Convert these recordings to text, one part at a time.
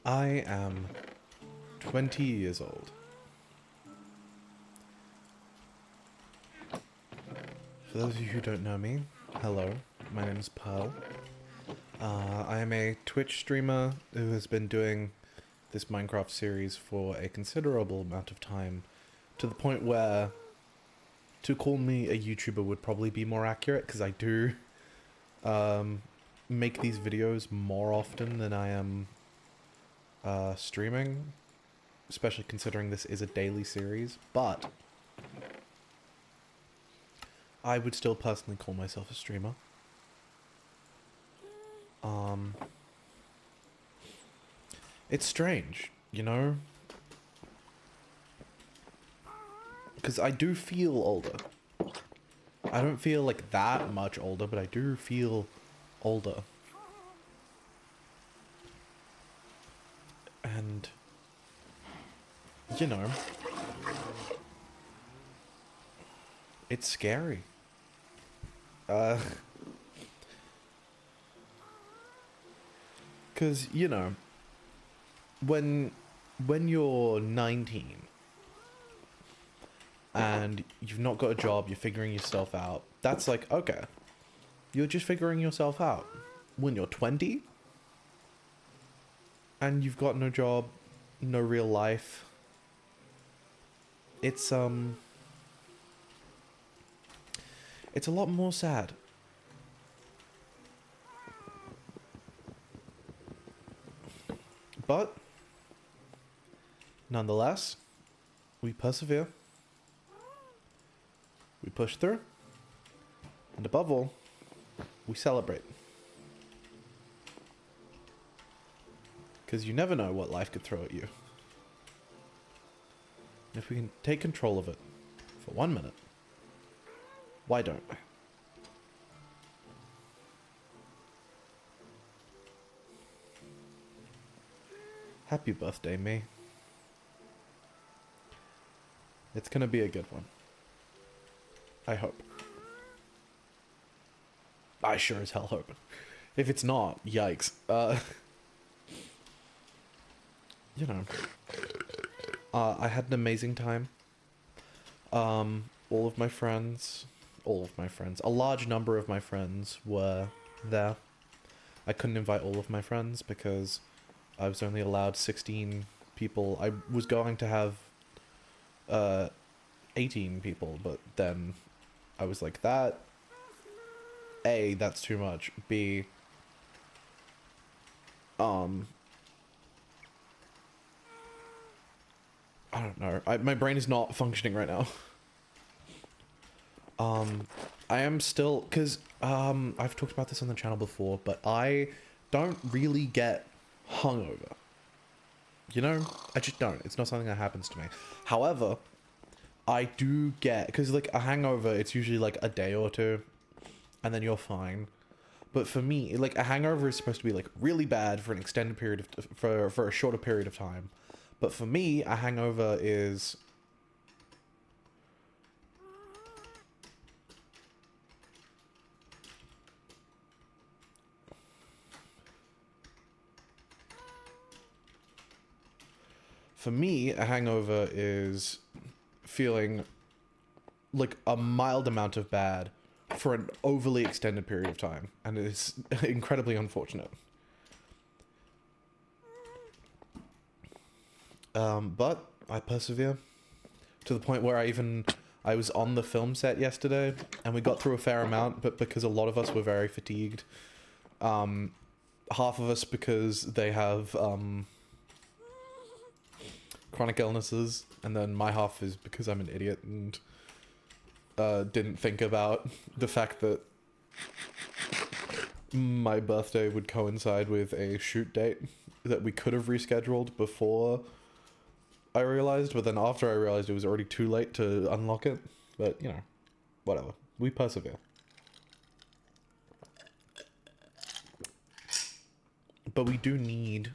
I am 20 years old. For those of you who don't know me, hello, my name is Pearl. I am a Twitch streamer who has been doing this Minecraft series for a considerable amount of time, to the point where to call me a YouTuber would probably be more accurate, because I do make these videos more often than I am streaming, especially considering this is a daily series, but I would still personally call myself a streamer. It's strange, you know? Because I do feel older. I don't feel like that much older, but I do feel older. And, you know, it's scary. Because, you know, when you're 19 and you've not got a job, you're figuring yourself out, that's like, okay, you're just figuring yourself out. When you're 20 and you've got no job, no real life, it's a lot more sad. But nonetheless, we persevere, we push through, and above all, we celebrate. Because you never know what life could throw at you. And if we can take control of it for 1 minute, why don't we? Happy birthday, me. It's gonna be a good one. I hope. I sure as hell hope. If it's not, yikes. You know. I had an amazing time. A large number of my friends were there. I couldn't invite all of my friends because I was only allowed 16 people. I was going to have 18 people, but then I was like, that, A, that's too much. B, I don't know. My brain is not functioning right now. I am still, because I've talked about this on the channel before, but I don't really get hungover. You know? I just don't. It's not something that happens to me. However, I do get, because like a hangover, it's usually like a day or two, and then you're fine. But for me, like a hangover is supposed to be like really bad for an extended period of, for a shorter period of time. But for me, a hangover is feeling like a mild amount of bad for an overly extended period of time, and it is incredibly unfortunate. But I persevere to the point where I was on the film set yesterday, and we got through a fair amount, but because a lot of us were very fatigued, half of us because they have chronic illnesses, and then my half is because I'm an idiot and didn't think about the fact that my birthday would coincide with a shoot date that we could have rescheduled before I realized, but then after I realized it was already too late to unlock it. But, you know, whatever. We persevere. But we do need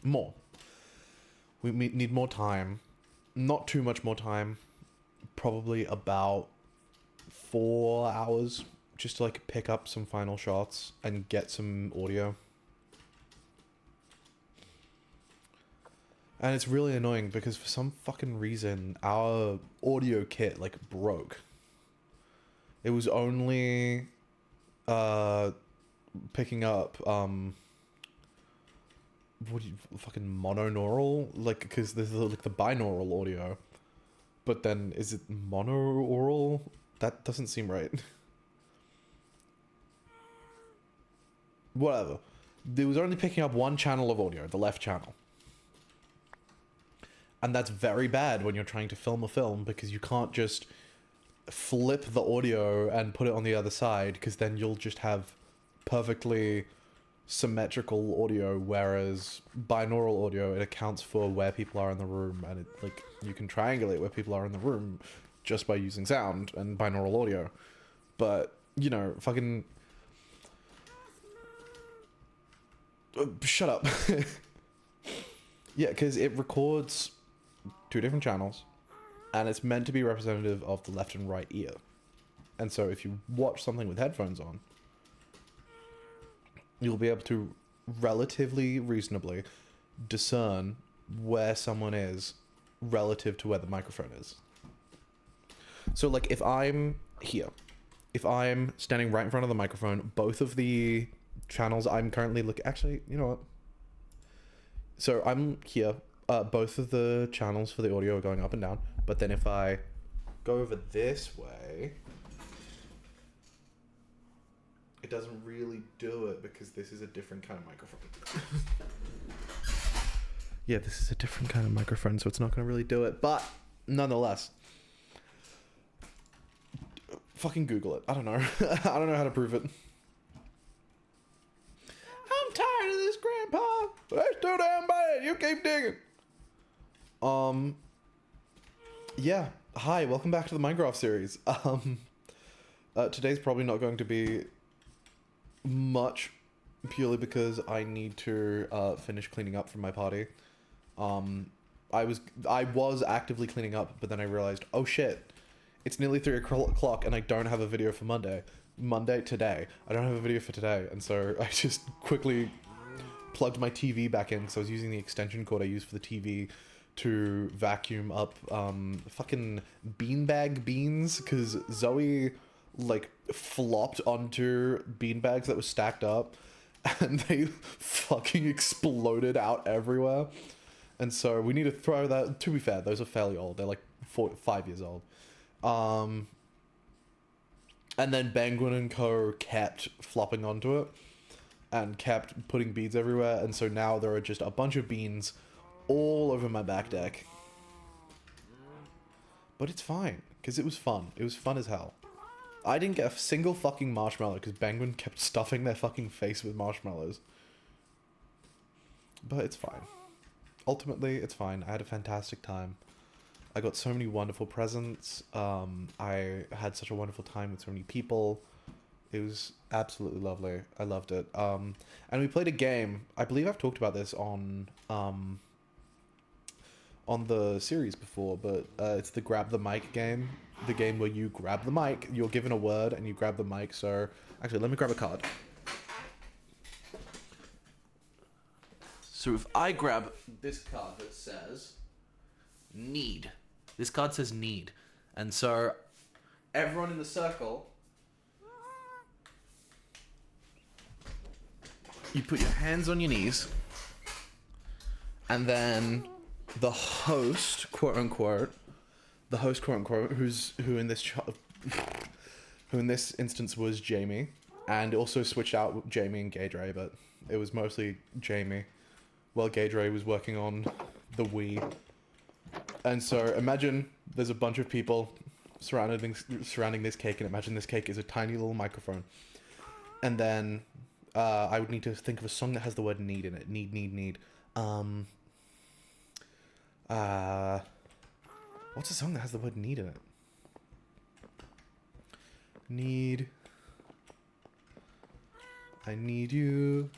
more. We need more time. Not too much more time. Probably about 4 hours just to like pick up some final shots and get some audio. And it's really annoying because for some fucking reason our audio kit like broke. It was only picking up what do you fucking mononaural, like, because there's like the binaural audio, but then is it monaural? That doesn't seem right. Whatever. It was only picking up one channel of audio, the left channel. And that's very bad when you're trying to film a film, because you can't just flip the audio and put it on the other side, because then you'll just have perfectly symmetrical audio, whereas binaural audio, it accounts for where people are in the room, and it, like, you can triangulate where people are in the room just by using sound and binaural audio. But, you know, fucking... shut up. Yeah, because it records two different channels, and it's meant to be representative of the left and right ear. And so if you watch something with headphones on, you'll be able to relatively reasonably discern where someone is relative to where the microphone is. So, like, if I'm here, if I'm standing right in front of the microphone, both of the channels I'm currently looking... Actually, you know what? So I'm here. Both of the channels for the audio are going up and down. But then if I go over this way... It doesn't really do it because this is a different kind of microphone. Yeah, this is a different kind of microphone, so it's not going to really do it. But nonetheless, fucking Google it. I don't know. I don't know how to prove it. I'm tired of this, Grandpa. But it's too damn bad. You keep digging. Yeah. Hi, welcome back to the Minecraft series. Today's probably not going to be much, purely because I need to finish cleaning up from my party. I was actively cleaning up, but then I realized, oh shit, it's nearly 3 o'clock and I don't have a video for today. I don't have a video for today, and so I just quickly plugged my TV back in because I was using the extension cord I used for the TV to vacuum up fucking beanbag beans, because Zoe like flopped onto beanbags that were stacked up and they fucking exploded out everywhere. And so we need to throw that. To be fair, those are fairly old. They're like 5 years old. And then Penguin and Co kept flopping onto it and kept putting beads everywhere. And so now there are just a bunch of beans all over my back deck. But it's fine, because it was fun. It was fun as hell. I didn't get a single fucking marshmallow because Penguin kept stuffing their fucking face with marshmallows. But it's fine. Ultimately, it's fine. I had a fantastic time. I got so many wonderful presents. I had such a wonderful time with so many people. It was absolutely lovely. I loved it. And we played a game. I believe I've talked about this on the series before, but it's the grab the mic game. The game where you grab the mic, you're given a word and you grab the mic. So actually, let me grab a card. So if I grab this card that says need, this card says need, and so everyone in the circle, you put your hands on your knees, and then the host, quote unquote, who in this instance was Jamie, and also switched out with Jamie and Gaydre, but it was mostly Jamie while Gaydre was working on the Wii. And so imagine there's a bunch of people surrounding this cake, and imagine this cake is a tiny little microphone. And then I would need to think of a song that has the word need in it. Need. What's a song that has the word need in it? Need. I need you.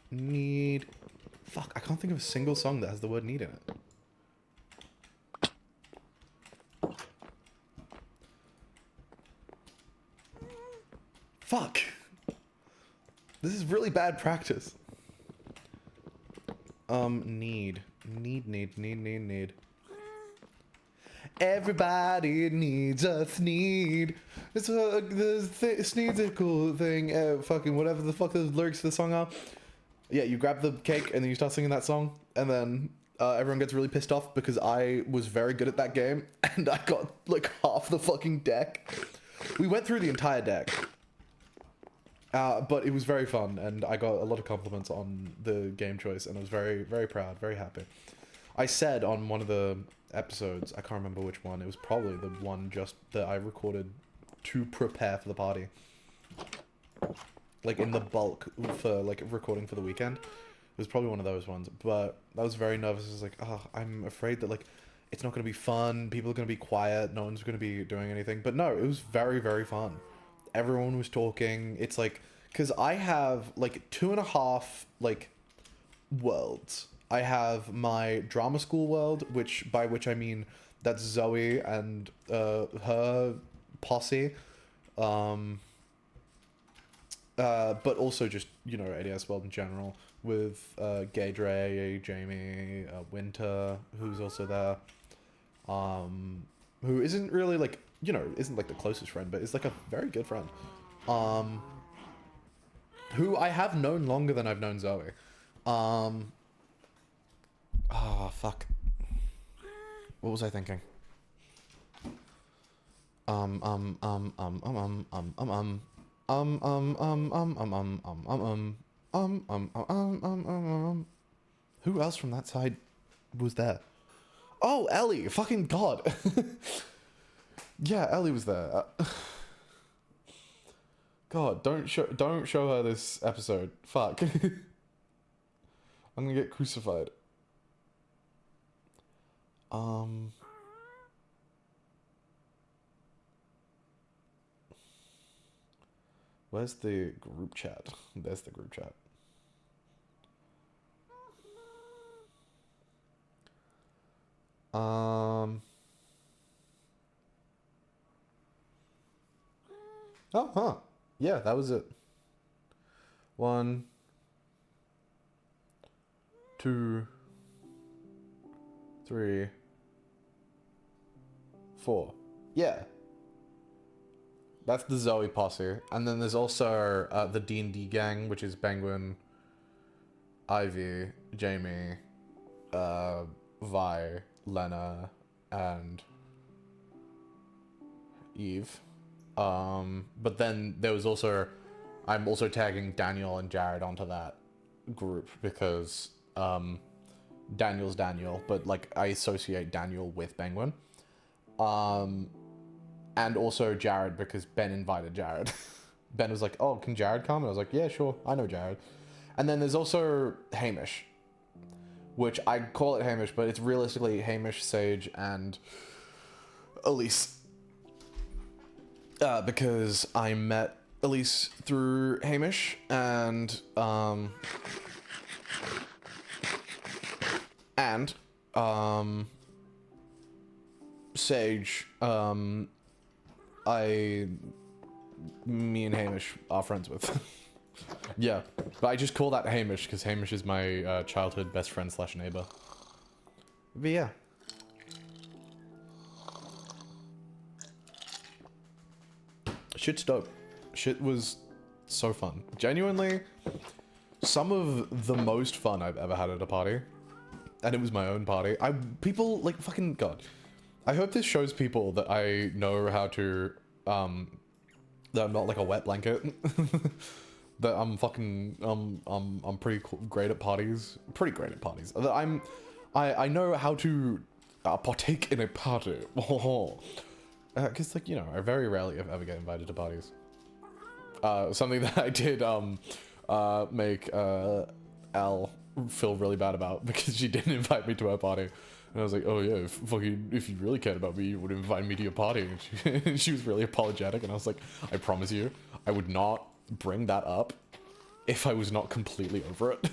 Need. Fuck, I can't think of a single song that has the word need in it. Fuck. This is really bad practice. Need. Everybody needs a Sneed. It's Sneed's a cool thing. Fucking whatever the fuck the lyrics to the song are. Yeah, you grab the cake and then you start singing that song, and then everyone gets really pissed off because I was very good at that game and I got like half the fucking deck. We went through the entire deck. But it was very fun, and I got a lot of compliments on the game choice, and I was very, very proud, very happy. I said on one of the episodes, I can't remember which one, it was probably the one just that I recorded to prepare for the party. Like in the bulk for like recording for the weekend. It was probably one of those ones, but I was very nervous. I was like, oh, I'm afraid that like it's not going to be fun. People are going to be quiet. No one's going to be doing anything. But no, it was very, very fun. Everyone was talking. It's like, because I have like 2.5 like worlds. I have my drama school world, by which I mean that's Zoe and her posse, but also just, you know, ADS world in general with Gay Dre, Jamie, Winter, who's also there, who isn't really like, you know, isn't like the closest friend, but is like a very good friend, who I have known longer than I've known Zoe. Oh, fuck. What was I thinking? Who else from that side was there? Oh, Ellie! Fucking God! Yeah, Ellie was there. God, don't show her this episode. Fuck. I'm gonna get crucified. Where's the group chat? There's the group chat. Oh, huh. Yeah, that was it. 1, 2, 3, 4. Yeah. That's the Zoe posse. And then there's also the D&D gang, which is Penguin, Ivy, Jamie, Vi, Lena, and Eve. But then there was also... I'm also tagging Daniel and Jared onto that group because Daniel's Daniel, but like I associate Daniel with Penguin. And also Jared because Ben invited Jared. Ben was like, oh, can Jared come? And I was like, yeah, sure, I know Jared. And then there's also Hamish, which I call it Hamish, but it's realistically Hamish, Sage, and Elise. Because I met Elise through Hamish, and Sage, me and Hamish are friends with. Yeah, but I just call that Hamish because Hamish is my childhood best friend / neighbor. But yeah. Shit's dope. Shit was so fun. Genuinely, some of the most fun I've ever had at a party. And it was my own party. People, like, fucking God. I hope this shows people that I know how to, that I'm not like a wet blanket. That I'm fucking, I'm pretty great at parties. Pretty great at parties. That I know how to partake in a party. Because, like, you know, I very rarely ever get invited to parties. Something that I did make Elle feel really bad about because she didn't invite me to her party. And I was like, oh yeah, if you really cared about me, you would invite me to your party. And she was really apologetic, and I was like, I promise you, I would not bring that up if I was not completely over it.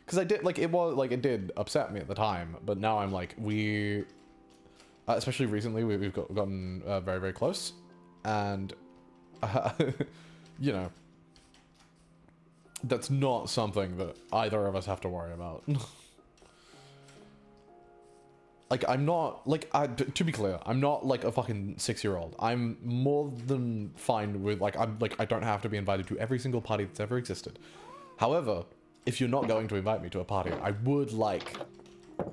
Because I did, like, it did upset me at the time, but now I'm like, especially recently, we've gotten very, very close, and, you know, That's not something that either of us have to worry about. Like, I'm not, like, to be clear, I'm not, like, a fucking 6-year-old. I'm more than fine with, like, I don't have to be invited to every single party that's ever existed. However, if you're not going to invite me to a party, I would like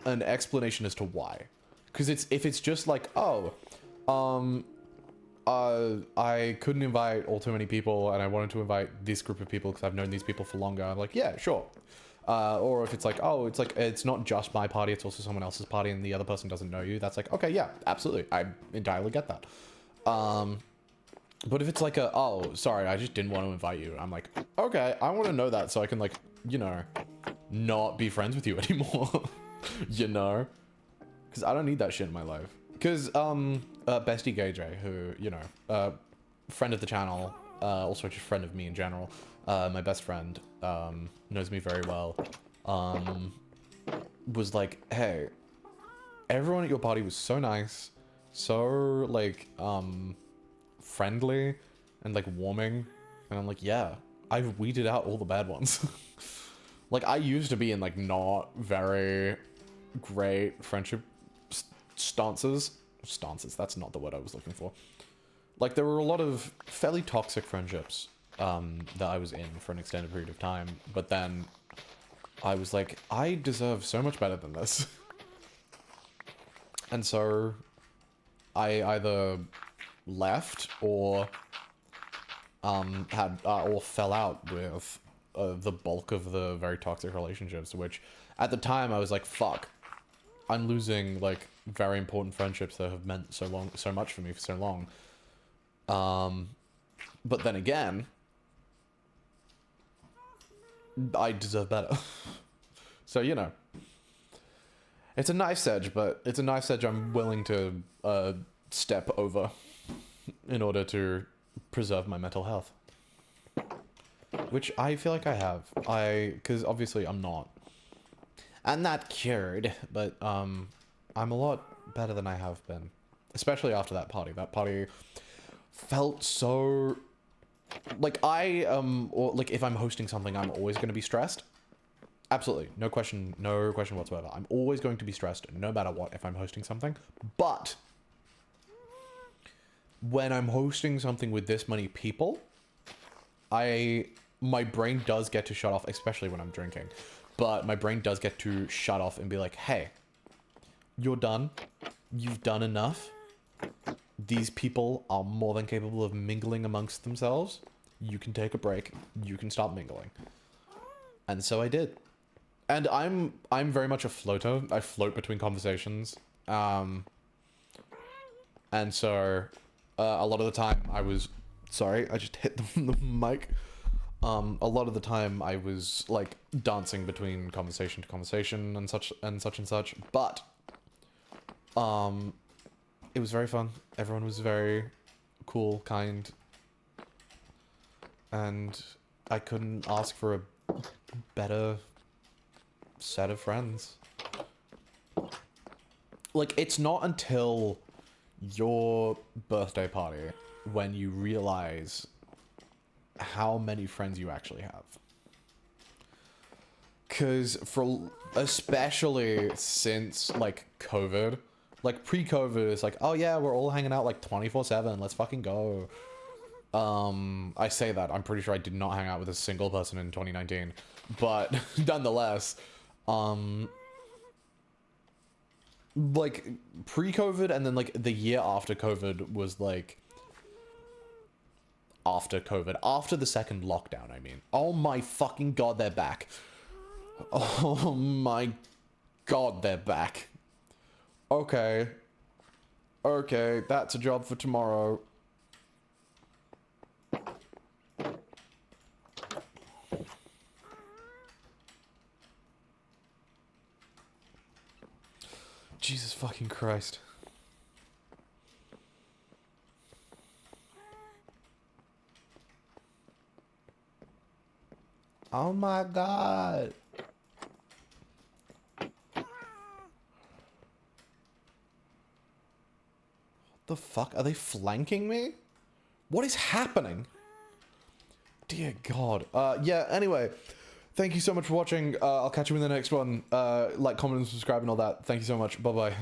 an explanation as to why. Because if it's just like, oh, I couldn't invite all too many people, and I wanted to invite this group of people because I've known these people for longer, I'm like, yeah, sure. Or if it's like, oh, it's not just my party, it's also someone else's party and the other person doesn't know you. That's like, okay, yeah, absolutely. I entirely get that. But if it's like oh, sorry, I just didn't want to invite you. I'm like, okay, I want to know that so I can, like, you know, not be friends with you anymore. You know? Because I don't need that shit in my life. Because, Bestie GayJ, who, you know, friend of the channel, also just friend of me in general, my best friend, knows me very well, was like, hey, everyone at your party was so nice, so, like, friendly, and, like, warming, and I'm like, yeah, I've weeded out all the bad ones. Like, I used to be in, like, not very great friendship stances, that's not the word I was looking for. Like, there were a lot of fairly toxic friendships, that I was in for an extended period of time, but then I was like, I deserve so much better than this. And so I either left or or fell out with the bulk of the very toxic relationships, which at the time I was like, fuck, I'm losing, like, very important friendships that have meant so much for me for so long. But then again, I deserve better. So, you know, it's a knife edge, but it's a knife edge I'm willing to step over in order to preserve my mental health. Which I feel like I have. Because obviously I'm not cured, but I'm a lot better than I have been. Especially after that party. That party felt so... Like, or, like, if I'm hosting something, I'm always going to be stressed. Absolutely. No question whatsoever. I'm always going to be stressed, no matter what, if I'm hosting something. But when I'm hosting something with this many people, my brain does get to shut off, especially when I'm drinking. But my brain does get to shut off and be like, hey, you're done. You've done enough. These people are more than capable of mingling amongst themselves. You can take a break. You can stop mingling. And so I did. And I'm very much a floater. I float between conversations. And so a lot of the time I was... Sorry, I just hit the mic. A lot of the time I was, like, dancing between conversation to conversation and such and such. But it was very fun. Everyone was very cool, kind. And I couldn't ask for a better set of friends. Like, it's not until your birthday party when you realize how many friends you actually have. Because especially since, like, COVID, like, pre-COVID, it's like, oh yeah, we're all hanging out, like, 24/7, let's fucking go. I say that, I'm pretty sure I did not hang out with a single person in 2019, but nonetheless, like, pre-COVID and then, like, the year after COVID was, like, after the second lockdown, I mean. Oh my fucking god, they're back. Oh my god, they're back. Okay. Okay, that's a job for tomorrow. Jesus fucking Christ. Oh my god. What the fuck? Are they flanking me? What is happening? Dear God. Yeah, anyway, thank you so much for watching. I'll catch you in the next one. Like, comment, and subscribe and all that. Thank you so much. Bye-bye.